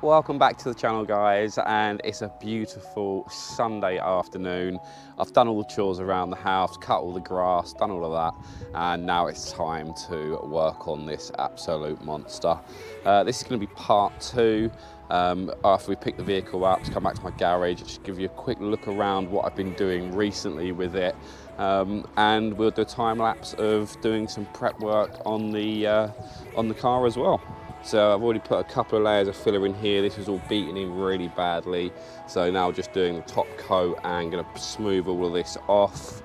Welcome back to the channel, guys, and it's a beautiful Sunday afternoon. I've done all the chores around the house, cut all the grass, done all of that, and now it's time to work on this absolute monster. This is going to be part two. After we pick the vehicle up, to come back to my garage, just give you a quick look around what I've been doing recently with it, and we'll do a time lapse of doing some prep work on the car as well. So I've already put a couple of layers of filler in here. This was all beaten in really badly. So now just doing the top coat and gonna smooth all of this off.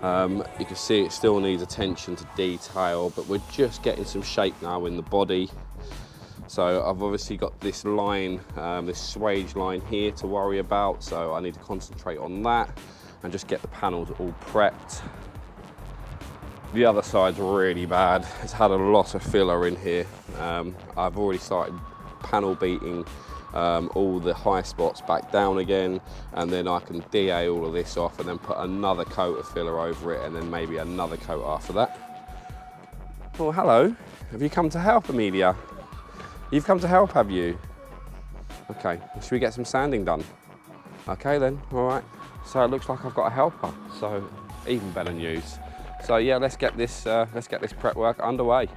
You can see it still needs attention to detail, but we're just getting some shape now in the body. So I've obviously got this line, this swage line here to worry about. So I need to concentrate on that and just get the panels all prepped. The other side's really bad. It's had a lot of filler in here. I've already started panel beating all the high spots back down again, and then I can DA all of this off and then put another coat of filler over it, and then maybe another coat after that. Oh, hello. Have you come to help, Amelia? You've come to help, have you? Okay, should we get some sanding done? Okay then, all right. So it looks like I've got a helper, so even better news. So yeah, let's get this prep work underway.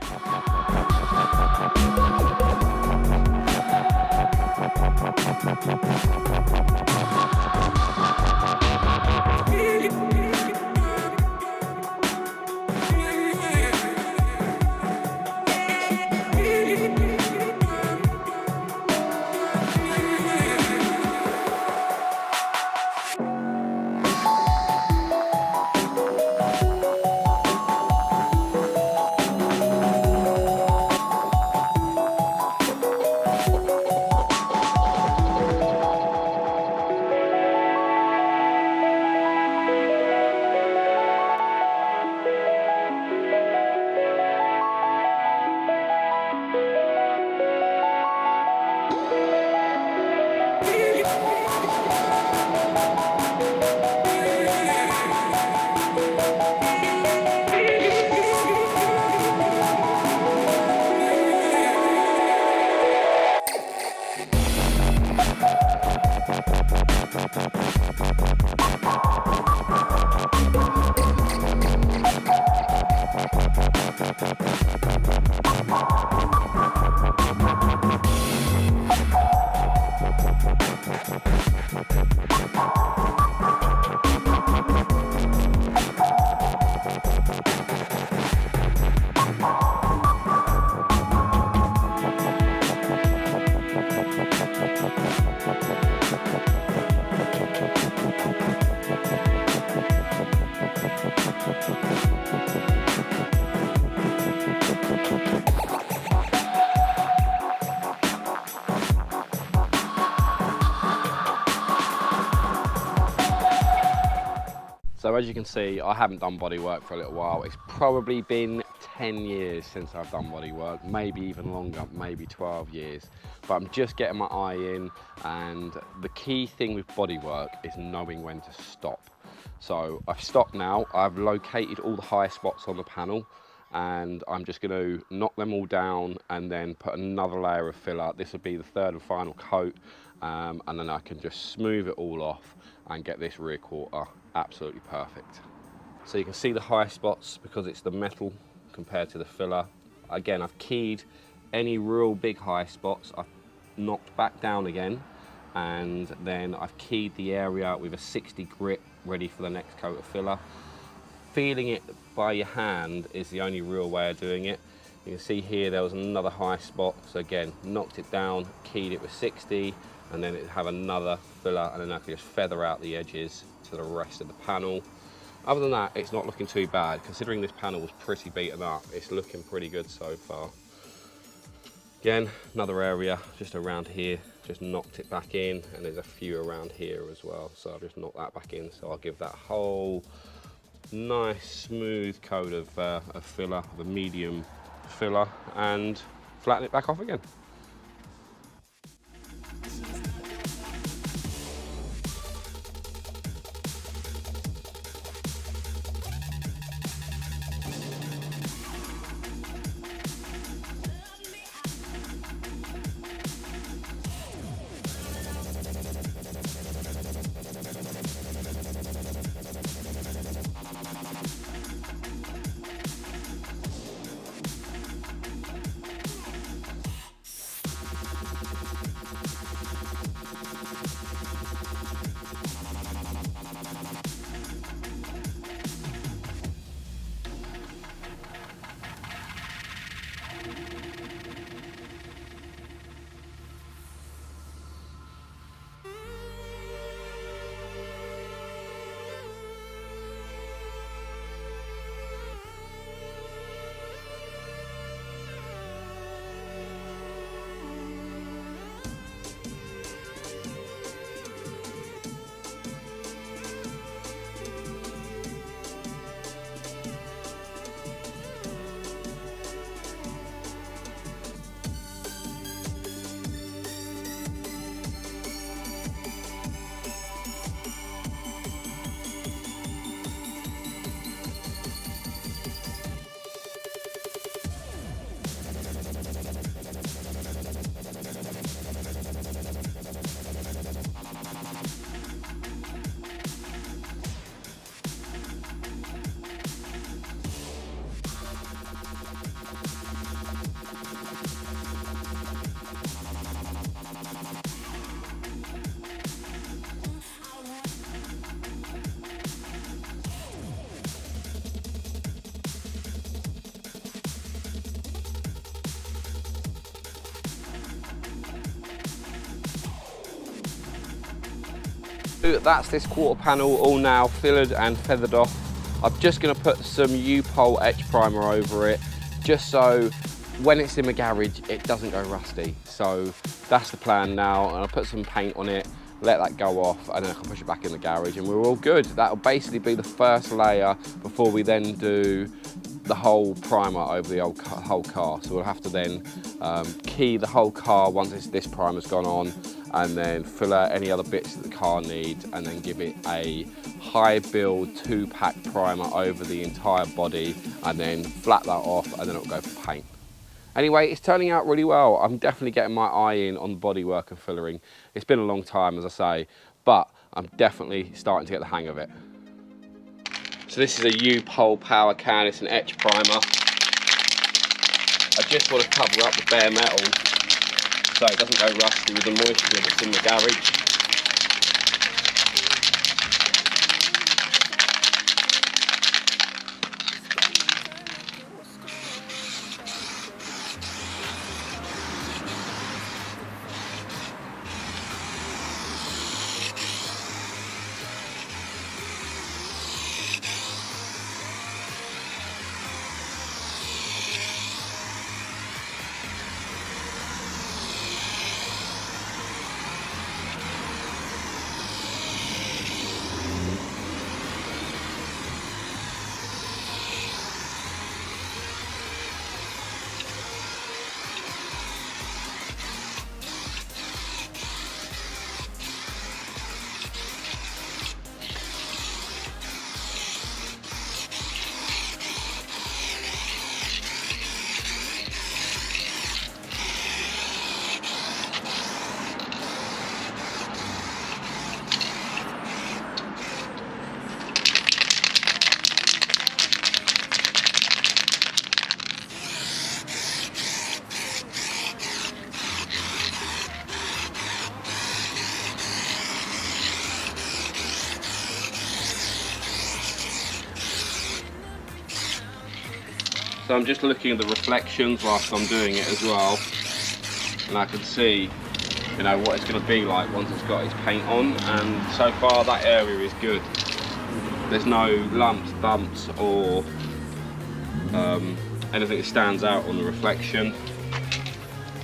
So as you can see, I haven't done bodywork for a little while. It's probably been 10 years since I've done bodywork, maybe even longer, maybe 12 years. But I'm just getting my eye in, and the key thing with bodywork is knowing when to stop. So I've stopped now, I've located all the high spots on the panel, and I'm just going to knock them all down and then put another layer of filler. This will be the third and final coat, and then I can just smooth it all off and get this rear quarter absolutely perfect. So you can see the high spots because it's the metal compared to the filler. Again, I've keyed any real big high spots, I've knocked back down again, and then I've keyed the area with a 60 grit ready for the next coat of filler. Feeling it by your hand is the only real way of doing it. You can see here there was another high spot, so again, knocked it down, keyed it with 60, and then it'd have another filler, and then I could just feather out the edges to the rest of the panel. Other than that, it's not looking too bad. Considering this panel was pretty beaten up, it's looking pretty good so far. Again, another area just around here, just knocked it back in, and there's a few around here as well. So I've just knocked that back in, so I'll give that whole nice smooth coat of filler, the medium filler, and flatten it back off again. That's this quarter panel all now fillered and feathered off. I'm just going to put some U-Pole etch primer over it, just so when it's in the garage it doesn't go rusty. So that's the plan now, and I'll put some paint on it, let that go off, and then I can push it back in the garage and we're all good. That'll basically be the first layer before we then do the whole primer over the whole car. So we'll have to then key the whole car once this primer's gone on, and then fill out any other bits that the car needs, and then give it a high build 2-pack primer over the entire body, and then flat that off, and then it'll go for paint. Anyway, it's turning out really well. I'm definitely getting my eye in on the bodywork and fillering. It's been a long time, as I say, but I'm definitely starting to get the hang of it. So this is a U-Pole power can, it's an etch primer. I just want to cover up the bare metal so it doesn't go rusty with the moisture that's in the garage. So I'm just looking at the reflections whilst I'm doing it as well, and I can see, you know, what it's going to be like once it's got its paint on, and so far that area is good. There's no lumps, bumps, or anything that stands out on the reflection.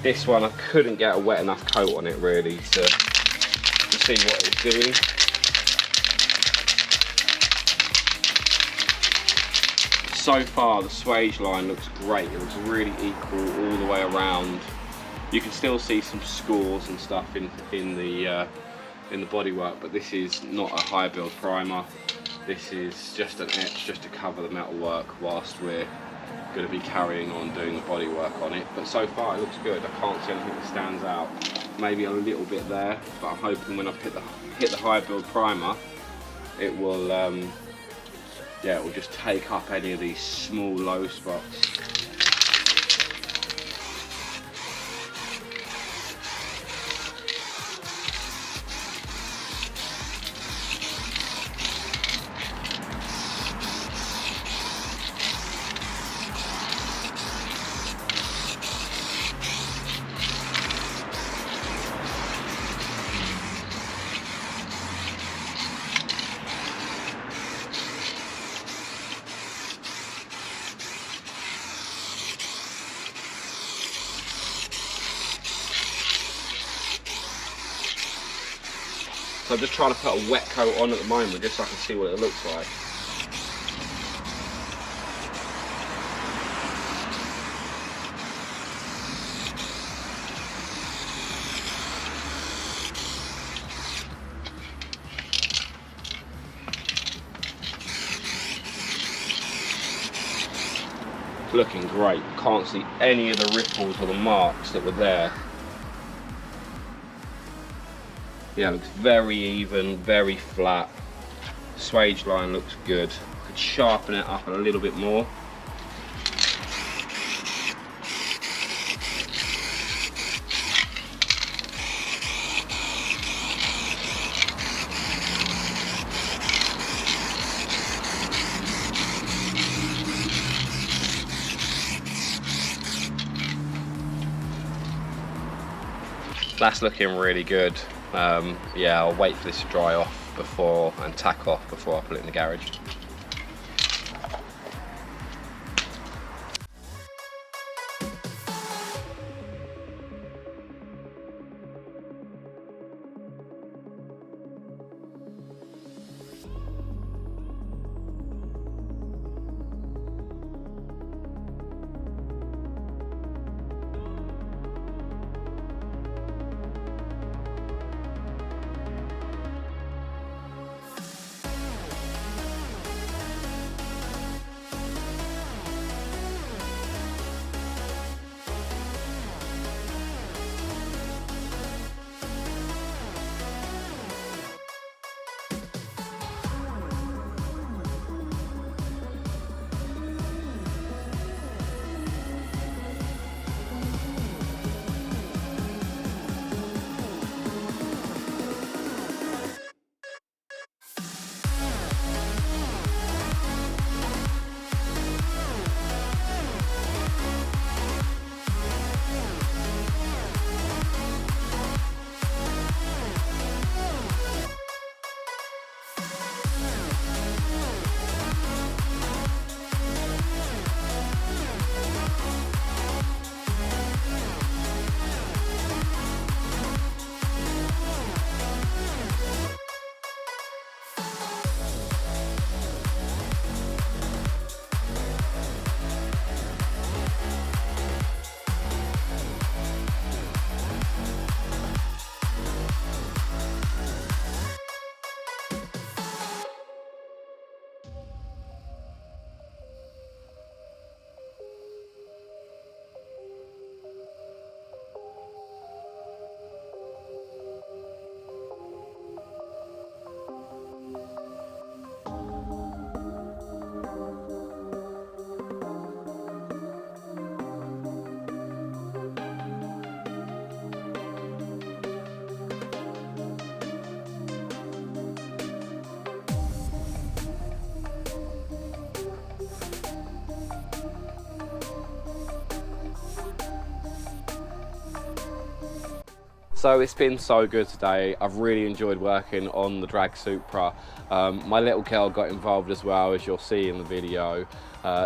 This one I couldn't get a wet enough coat on it really to see what it's doing. So far the swage line looks great, it looks really equal all the way around. You can still see some scores and stuff in the bodywork, but this is not a high build primer. This is just an etch just to cover the metalwork whilst we're going to be carrying on doing the bodywork on it. But so far it looks good. I can't see anything that stands out. Maybe a little bit there, but I'm hoping when I hit the high build primer, it will yeah, it will just take up any of these small low spots. So I'm just trying to put a wet coat on at the moment just so I can see what it looks like. It's looking great. Can't see any of the ripples or the marks that were there. Yeah, it looks very even, very flat. Swage line looks good. Could sharpen it up a little bit more. That's looking really good. Yeah, I'll wait for this to dry off before and tack off before I put it in the garage. So it's been so good today. I've really enjoyed working on the drag Supra. My little girl got involved as well, as you'll see in the video.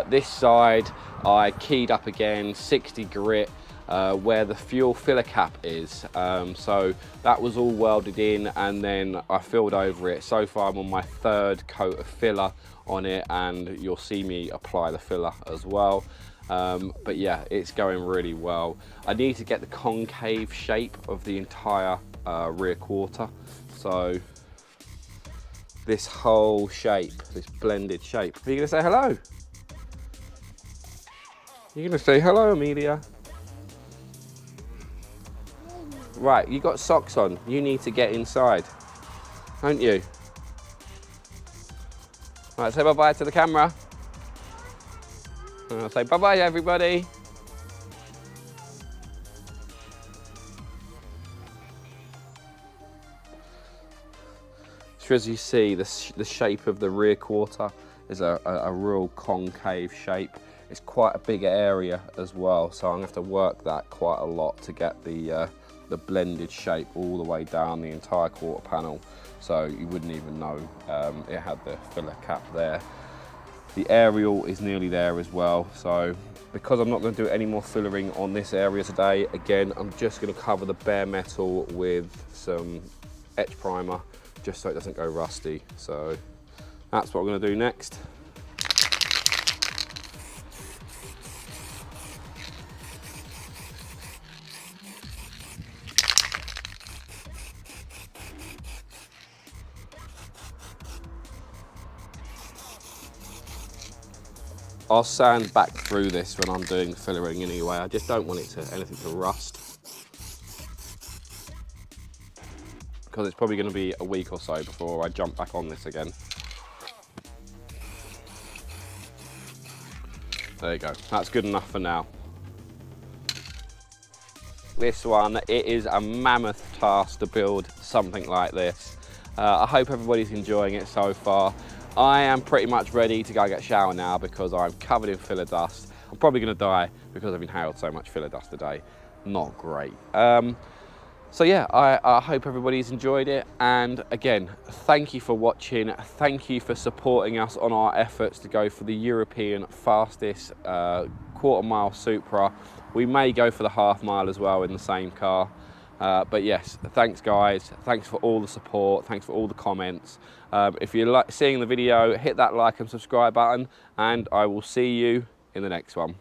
This side I keyed up again 60 grit where the fuel filler cap is. So that was all welded in, and then I filled over it. So far I'm on my third coat of filler on it, and you'll see me apply the filler as well. But yeah, it's going really well. I need to get the concave shape of the entire rear quarter. So this whole shape, this blended shape. Are you gonna say hello? You're gonna say hello, Amelia? Right, you got socks on. You need to get inside, don't you? Right, say bye-bye to the camera. And I'll say bye-bye, everybody. So as you see, the shape of the rear quarter is a real concave shape. It's quite a big area as well, so I'm gonna have to work that quite a lot to get the blended shape all the way down the entire quarter panel, so you wouldn't even know it had the filler cap there. The aerial is nearly there as well, so because I'm not going to do any more fillering on this area today, again, I'm just going to cover the bare metal with some etch primer just so it doesn't go rusty. So that's what I'm going to do next. I'll sand back through this when I'm doing fillering anyway. I just don't want anything to rust, because it's probably going to be a week or so before I jump back on this again. There you go, that's good enough for now. This one, it is a mammoth task to build something like this. I hope everybody's enjoying it so far. I am pretty much ready to go get a shower now because I'm covered in filler dust. I'm probably going to die because I've inhaled so much filler dust today. Not great. So yeah, I hope everybody's enjoyed it, and again, thank you for watching, thank you for supporting us on our efforts to go for the European fastest quarter-mile Supra. We may go for the half-mile as well in the same car, but yes, thanks guys, thanks for all the support, thanks for all the comments. If you're seeing the video, hit that like and subscribe button, and I will see you in the next one.